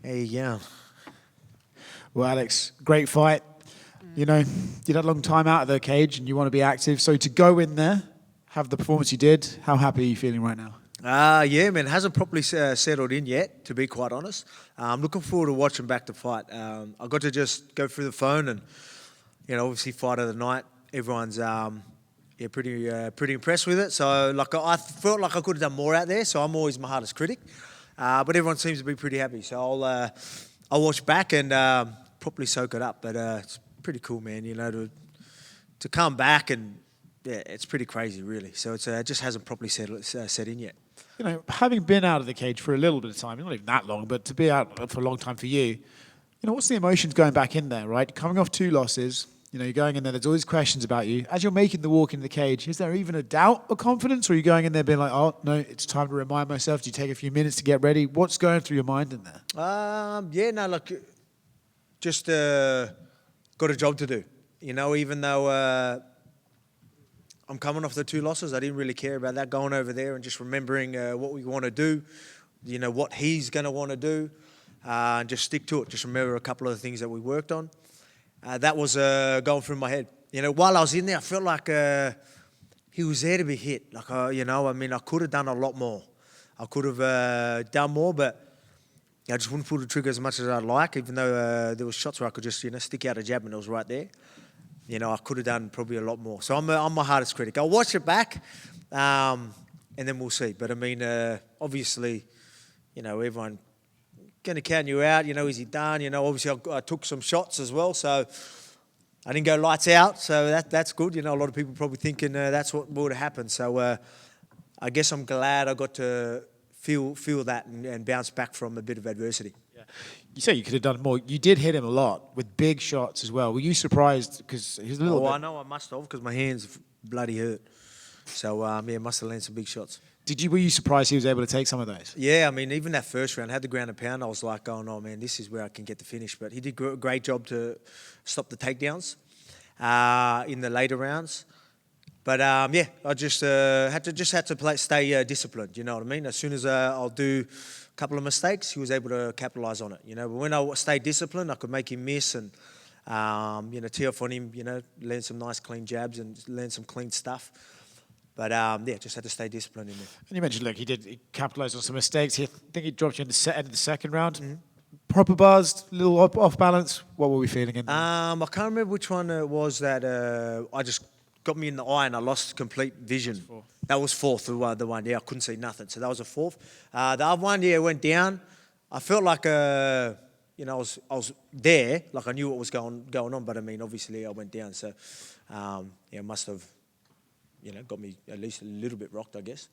Hey, yeah. Well, Alex, great fight. You know, you had a long time out of the cage and you want to be active. So to go in there, have the performance you did, how happy are you feeling right now? Yeah, man, it hasn't properly settled in yet, to be quite honest. I'm looking forward to watching back the fight. I got to just go through the phone and, obviously fight of the night. Everyone's pretty impressed with it. So like I felt like I could have done more out there. So I'm always my hardest critic, but everyone seems to be pretty happy. So I'll watch back and properly soak it up. But it's pretty cool, man. To come back and yeah, it's pretty crazy, really. So it just hasn't properly set in yet. You know, having been out of the cage for a little bit of time, not even that long, but to be out for a long time for you, what's the emotions going back in there, right? Coming off 2 losses, you're going in there, there's all these questions about you. As you're making the walk into the cage, is there even a doubt or confidence? Or are you going in there being like, oh, no, it's time to remind myself? Do you take a few minutes to get ready? What's going through your mind in there? Just got a job to do. Even though I'm coming off the 2 losses, I didn't really care about that, going over there and just remembering what we want to do, what he's going to want to do, and just stick to it. Just remember a couple of the things that we worked on. That was going through my head. While I was in there, I felt like he was there to be hit. I could have done a lot more. I could have done more, but I just wouldn't pull the trigger as much as I'd like, even though there was shots where I could just, stick out a jab and it was right there. I could have done probably a lot more. So I'm my hardest critic. I'll watch it back, and then we'll see. But obviously, everyone going to count you out. Is he done? Obviously I took some shots as well, so I didn't go lights out. So that's good. A lot of people probably thinking that's what would have happened. So I guess I'm glad I got to feel that and bounce back from a bit of adversity. Yeah. You say you could have done more. You did hit him a lot with big shots as well. Were you surprised? Because he's a little bit... I know I must have, because my hands bloody hurt. So, must have landed some big shots. Were you surprised he was able to take some of those? Yeah, even that first round, had the ground and pound, I was like, oh no, man, this is where I can get the finish. But he did a great job to stop the takedowns in the later rounds. But I just had to stay disciplined. You know what I mean? As soon as I'll do a couple of mistakes, he was able to capitalize on it. But when I stayed disciplined, I could make him miss and tee off on him. Land some nice clean jabs and land some clean stuff. But just had to stay disciplined in there. And you mentioned, he capitalized on some mistakes. I think he dropped you in the end of the second round. Mm-hmm. Proper buzzed, a little off balance. What were we feeling in there? I can't remember which one it was that I just got me in the eye and I lost complete vision. That was fourth, the one. Yeah, I couldn't see nothing. So that was a fourth. The other one, went down. I felt like I was there, like I knew what was going on. But obviously I went down. So it must have, got me at least a little bit rocked, I guess.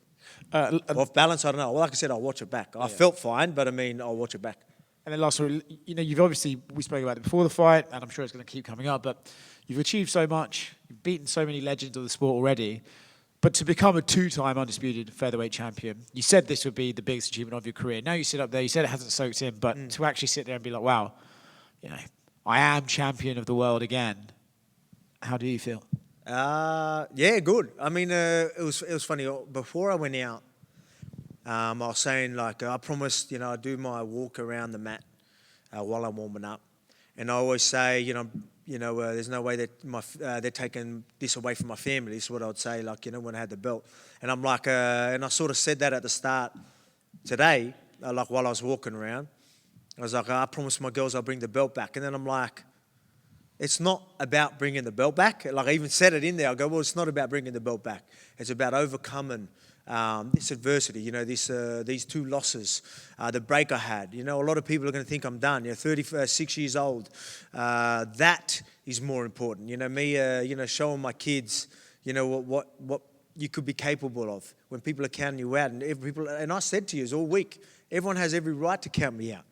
Off balance, I don't know. Well, like I said, I'll watch it back. I felt fine, but I'll watch it back. And then last one, you've obviously, we spoke about it before the fight, and I'm sure it's going to keep coming up, but you've achieved so much, you've beaten so many legends of the sport already, but to become a 2-time undisputed featherweight champion, you said this would be the biggest achievement of your career. Now you sit up there, you said it hasn't soaked in, but to actually sit there and be like, wow, I am champion of the world again. How do you feel? Good. It was funny. Before I went out, I was saying, I promised, I'd do my walk around the mat while I'm warming up. And I always say, there's no way that they're taking this away from my family. This is what I would say, when I had the belt. And I'm like, and I sort of said that at the start today, while I was walking around. I was like, I promised my girls I'll bring the belt back. And then I'm like, it's not about bringing the belt back. I even said it in there. I go, well, it's not about bringing the belt back. It's about overcoming this adversity, these 2 losses, the break I had. A lot of people are going to think I'm done. 36 years old. That is more important. Me, showing my kids, what you could be capable of when people are counting you out. And I said to you all week, everyone has every right to count me out.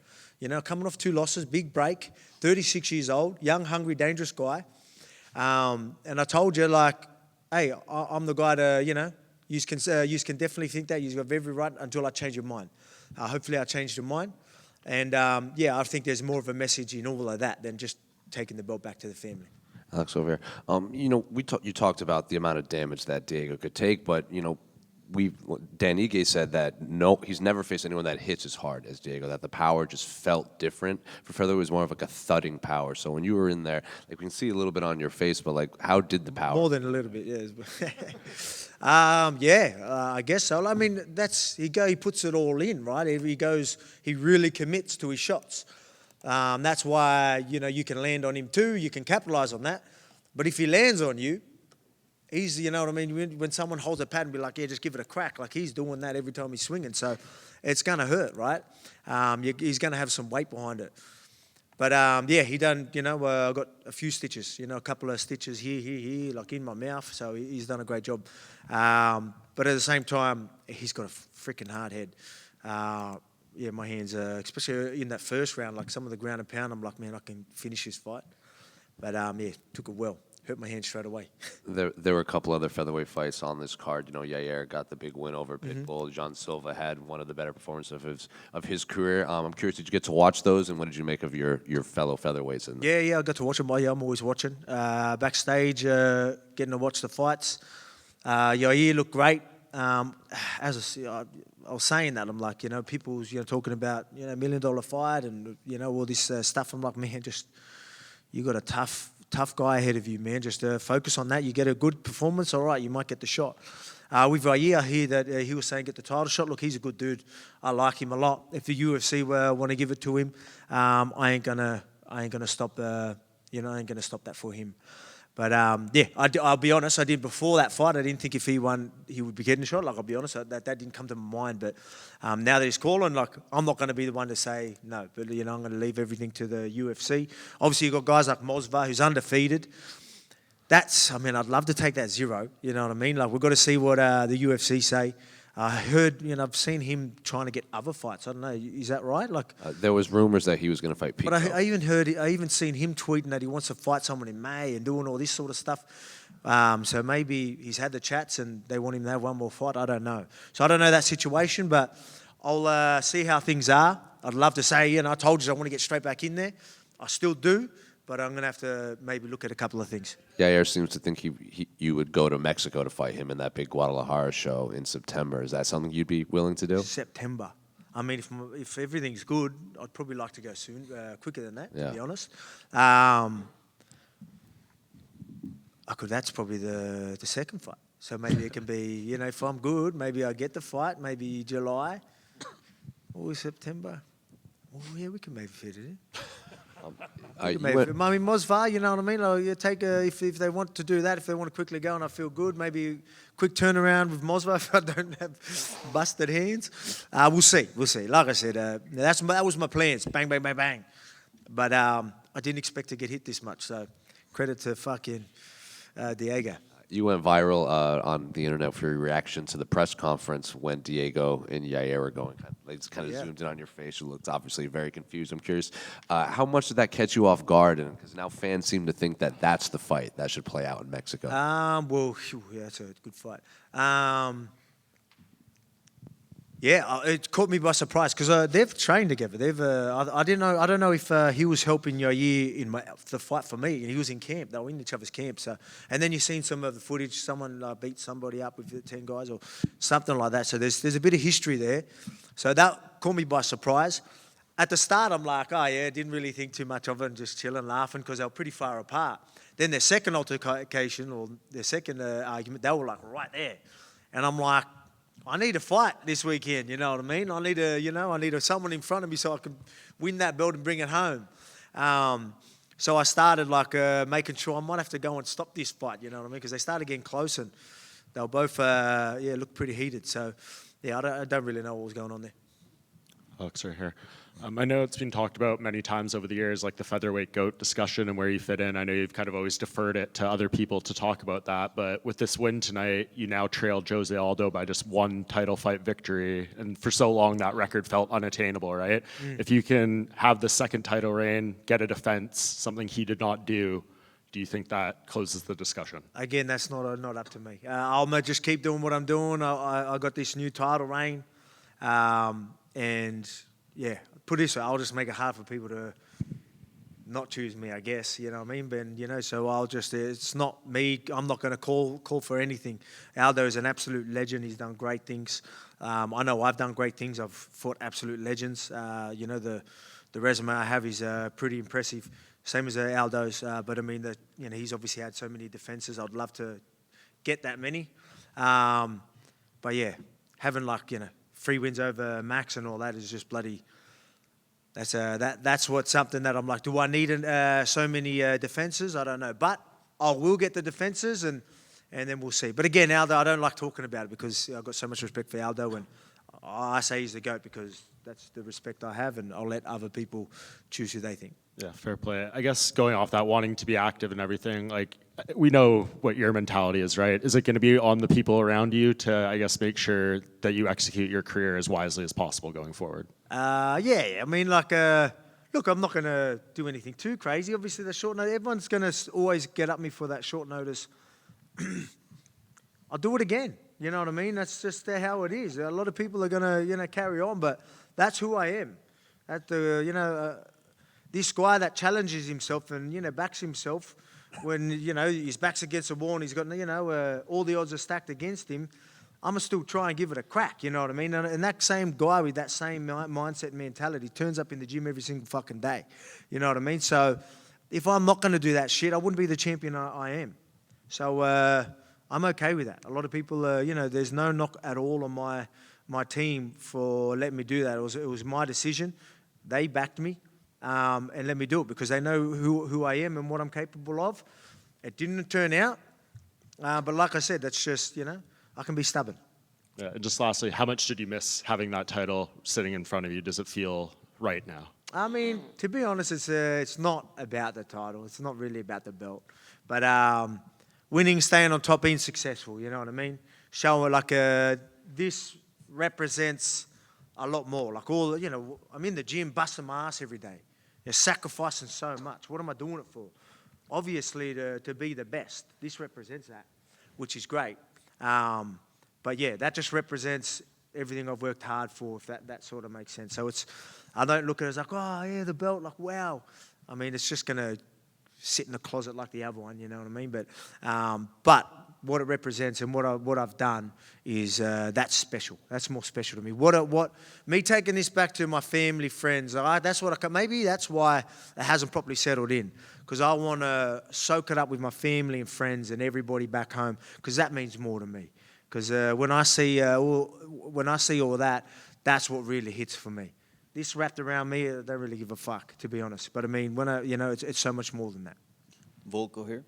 Coming off 2 losses, big break, 36 years old, young, hungry, dangerous guy. And I told you, hey, I'm the guy to, you can definitely think that. You have every right until I change your mind. Hopefully I changed your mind. And, I think there's more of a message in all of that than just taking the belt back to the family. Alex, over here. You talked about the amount of damage that Diego could take, but, Dan Ige said that he's never faced anyone that hits as hard as Diego, that the power just felt different. For Featherweight, it was more of like a thudding power. So when you were in there, like we can see a little bit on your face, but like how did the power? More than a little bit, yes. I guess so. I mean, he puts it all in, right? He really commits to his shots. That's why, you can land on him too, you can capitalize on that. But if he lands on you, he's, you know what I mean, when someone holds a pad and be like, yeah, just give it a crack, like he's doing that every time he's swinging. So it's going to hurt, right? He's going to have some weight behind it. But, he done, I got a few stitches, a couple of stitches here, like in my mouth. So he's done a great job. But at the same time, he's got a freaking hard head. My hands, especially in that first round, like some of the ground and pound, I'm like, man, I can finish this fight. But, took it well. Hurt my hand straight away. There were a couple other featherweight fights on this card. Yair got the big win over Pitbull. John Silva had one of the better performances of his career. I'm curious, did you get to watch those, and what did you make of your fellow featherweights? Yeah, I got to watch them. I'm always watching. Backstage, getting to watch the fights. Yair looked great. As I was saying that, I'm like, people's talking about $1 million fight and all this stuff. I'm like, man, just you got a tough guy ahead of you, man. Just focus on that. You get a good performance, all right, you might get the shot. With Yair, I hear that he was saying get the title shot. Look, he's a good dude. I like him a lot. If the UFC want to give it to him, I ain't gonna stop. I ain't gonna stop that for him. But I'll be honest. I did before that fight. I didn't think if he won, he would be getting a shot. Like I'll be honest, that didn't come to my mind. But now that he's calling, like I'm not going to be the one to say no. But I'm going to leave everything to the UFC. Obviously, you got guys like Movsar, who's undefeated. I'd love to take that 0. You know what I mean? Like we've got to see what the UFC say. I heard, I've seen him trying to get other fights. I don't know. Is that right? Like there was rumors that he was going to fight Pico. But I even seen him tweeting that he wants to fight someone in May and doing all this sort of stuff. So maybe he's had the chats and they want him to have one more fight. I don't know. So I don't know that situation, but I'll see how things are. I'd love to say, I told you I want to get straight back in there. I still do. But I'm going to have to maybe look at a couple of things. Yair seems to think you would go to Mexico to fight him in that big Guadalajara show in September. Is that something you'd be willing to do? September. I mean, if everything's good, I'd probably like to go soon, quicker than that, to be honest. That's probably the second fight. So maybe it can be, if I'm good, maybe I get the fight, maybe July or September. Oh, yeah, we can maybe fit it in. Movsar, you know what I mean? Like, you take if they want to do that, if they want to quickly go and I feel good, maybe quick turnaround with Movsar if I don't have busted hands. We'll see. Like I said, that was my plans. Bang, bang, bang, bang. But I didn't expect to get hit this much. So credit to fucking Diego. You went viral on the internet for your reaction to the press conference when Diego and Yair were going. They just kind of zoomed in on your face. You looked obviously very confused. I'm curious, how much did that catch you off guard? And because now fans seem to think that that's the fight that should play out in Mexico. That's a good fight. It caught me by surprise because they've trained together. I don't know if he was helping Yair in the fight for me. He was in camp. They were in each other's camp. So, and then you've seen some of the footage. Someone beat somebody up with 10 guys or something like that. So there's a bit of history there. So that caught me by surprise. At the start, I'm like, didn't really think too much of it and just chilling, laughing because they were pretty far apart. Then their second altercation or their second argument, they were like right there, and I'm like, I need a fight this weekend, you know what I mean? I need someone in front of me so I can win that belt and bring it home. So I started making sure I might have to go and stop this fight, you know what I mean? Because they started getting close and they were both, looked pretty heated. So, I don't really know what was going on there. Alex, right here. I know it's been talked about many times over the years, like the featherweight GOAT discussion and where you fit in. I know you've kind of always deferred it to other people to talk about that, but with this win tonight, you now trailed Jose Aldo by just one title fight victory, and for so long that record felt unattainable, right? If you can have the second title reign, get a defense, something he did not do you think that closes the discussion? Again, that's not up to me. I'll just keep doing what I'm doing. I got this new title reign, and put it this way, I'll just make it hard for people to not choose me, I guess, you know what I mean? But, you know, so I'll just, it's not me. I'm not going to call for anything. Aldo is an absolute legend. He's done great things. I know I've done great things. I've fought absolute legends. You know, the resume I have is pretty impressive, same as Aldo's. But I mean, you know, he's obviously had so many defenses. I'd love to get that many. But yeah, having like, you know, 3 wins over Max and all that is just bloody. That's what something that I'm like, do I need so many defenses? I don't know. But I will get the defenses and then we'll see. But again, Aldo, I don't like talking about it because I've got so much respect for Aldo, and I say he's the GOAT because that's the respect I have, and I'll let other people choose who they think. Yeah, fair play. I guess going off that, wanting to be active and everything, like, we know what your mentality is, right? Is it going to be on the people around you to, I guess, make sure that you execute your career as wisely as possible going forward? Yeah. I mean, like, look, I'm not going to do anything too crazy. Obviously, the short notice, everyone's going to always get at me for that short notice. I'll do it again. You know what I mean? That's just how it is. A lot of people are going to, you know, carry on, but that's who I am. This guy that challenges himself and, you know, backs himself when, you know, his back's against the wall and he's got, you know, all the odds are stacked against him, I'm going to still try and give it a crack, you know what I mean? And that same guy with that same mindset and mentality turns up in the gym every single fucking day, you know what I mean? So if I'm not going to do that shit, I wouldn't be the champion I am. So I'm okay with that. A lot of people, you know, there's no knock at all on my team for letting me do that. It was my decision. They backed me. And let me do it because they know who I am and what I'm capable of. It didn't turn out, but like I said, that's just, you know, I can be stubborn. Yeah, and just lastly, how much did you miss having that title sitting in front of you? Does it feel right now? I mean, to be honest, it's not about the title. It's not really about the belt. But winning, staying on top, being successful, you know what I mean? Showing like this represents a lot more. Like all, you know, I'm in the gym busting my ass every day. You're sacrificing so much. What am I doing it for? Obviously, to be the best. This represents that, which is great. But yeah, that just represents everything I've worked hard for, if that sort of makes sense. So I don't look at it as like, oh, yeah, the belt, like, wow. I mean, it's just going to sit in the closet like the other one, you know what I mean? But what it represents and what I've done is that's special. That's more special to me. What me taking this back to my family, friends. Maybe that's why it hasn't properly settled in, because I want to soak it up with my family and friends and everybody back home, because that means more to me. Because when I see all that, that's what really hits for me. This wrapped around me, I don't really give a fuck, to be honest. But I mean, it's so much more than that. Volko here.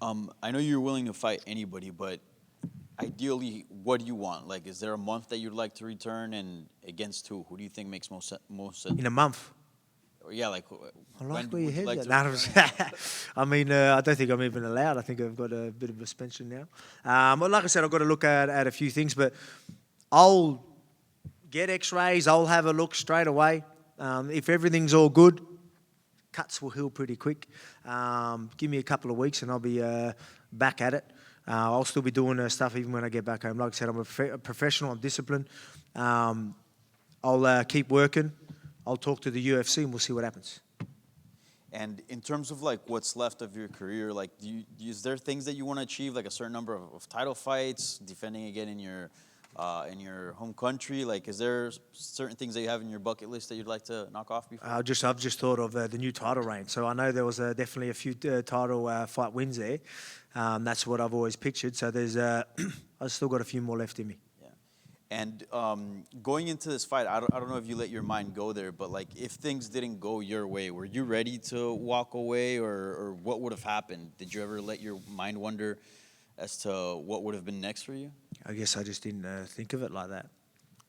I know you're willing to fight anybody, but ideally, what do you want? Like, is there a month that you'd like to return, and against who? Who do you think makes most sense? In a month? Yeah, like, I like where when your would you head's like at. to return? I mean, I don't think I'm even allowed. I think I've got a bit of a suspension now. But like I said, I've got to look at a few things, but I'll get x-rays. I'll have a look straight away. If everything's all good, cuts will heal pretty quick. Give me a couple of weeks and I'll be back at it. I'll still be doing stuff even when I get back home. Like I said, I'm a professional. I'm disciplined. I'll keep working. I'll talk to the UFC and we'll see what happens. And in terms of like what's left of your career, like, is there things that you want to achieve, like a certain number of title fights, defending again in your home country? Like, is there certain things that you have in your bucket list that you'd like to knock off before? I've just thought of the new title reign. So I know there was definitely a few title fight wins there. That's what I've always pictured. So there's I've still got a few more left in me. Yeah. And going into this fight, I don't know if you let your mind go there, but like, if things didn't go your way, were you ready to walk away, or what would have happened? Did you ever let your mind wander as to what would have been next for you? I guess I just didn't think of it like that.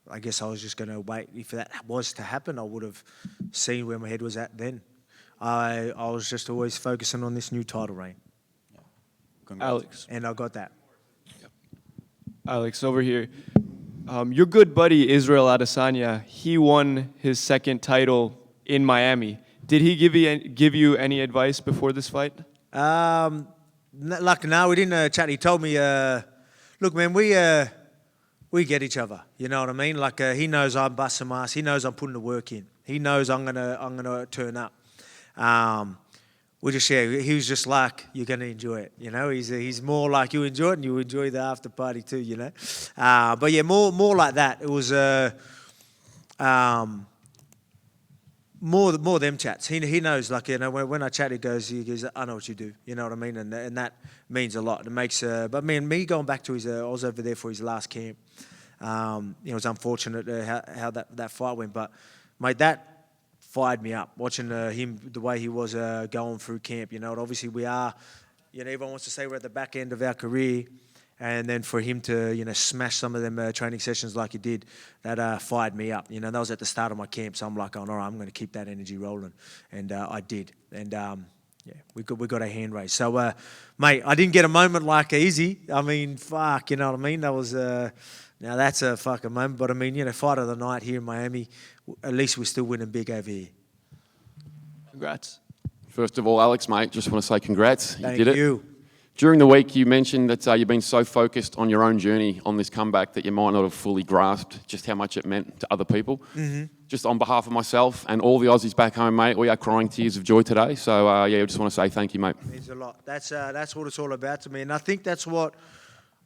I guess I was just going to wait. If that was to happen, I would have seen where my head was at then. I was just always focusing on this new title reign. Yeah. Alex. And I got that. Alex, over here. Your good buddy, Israel Adesanya, he won his second title in Miami. Did he give you any advice before this fight? No, we didn't chat. He told me, look, man, we get each other. You know what I mean? Like, he knows I'm busting my ass. He knows I'm putting the work in. He knows I'm gonna turn up. We just he was just like, you're gonna enjoy it, He's more like you enjoy it and you enjoy the after party too, But yeah, more like that. It was more them chats. He knows, like, when I chat, he goes, I know what you do, you know what I mean, and that means a lot. It makes, but me going back to I was over there for his last camp. It was unfortunate how that fight went, but mate, that fired me up watching him, the way he was going through camp. Obviously we are, everyone wants to say we're at the back end of our career, and then for him to smash some of them training sessions like he did, that fired me up. That was at the start of my camp, so I'm like, all right, I'm going to keep that energy rolling, and I did, and yeah, we got a hand raised. So, mate, I didn't get a moment like easy. I mean, fuck, you know what I mean? That was now that's a fucking moment. But I mean, fight of the night here in Miami. At least we're still winning big over here. Congrats. First of all, Alex, mate, just want to say congrats. Thank you did you. it. During the week, you mentioned that you've been so focused on your own journey on this comeback that you might not have fully grasped just how much it meant to other people. Mm-hmm. Just on behalf of myself and all the Aussies back home, mate, we are crying tears of joy today. So, yeah, I just want to say thank you, mate. It means a lot. That's what it's all about to me. And I think that's what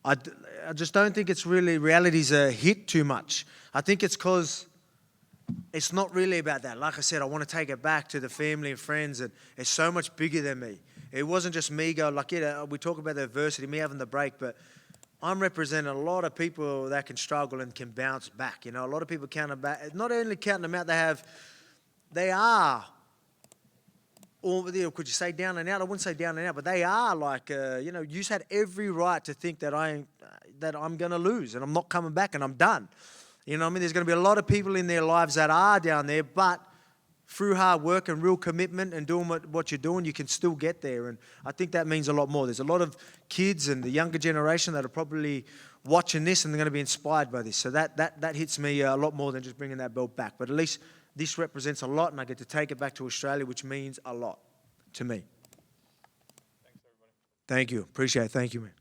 I just don't think it's really reality's hit too much. I think it's because it's not really about that. Like I said, I want to take it back to the family and friends, and it's so much bigger than me. It wasn't just me going, like, we talk about the adversity, me having the break, but I'm representing a lot of people that can struggle and can bounce back. A lot of people count them back. Not only counting them out, they are, or could you say down and out? I wouldn't say down and out, but they are like, you just had every right to think that I'm going to lose and I'm not coming back and I'm done. You know what I mean? There's going to be a lot of people in their lives that are down there, but through hard work and real commitment and doing what you're doing, you can still get there. And I think that means a lot more. There's a lot of kids and the younger generation that are probably watching this and they're going to be inspired by this. So that hits me a lot more than just bringing that belt back. But at least this represents a lot, and I get to take it back to Australia, which means a lot to me. Thanks, everybody. Thank you. Appreciate it. Thank you, man.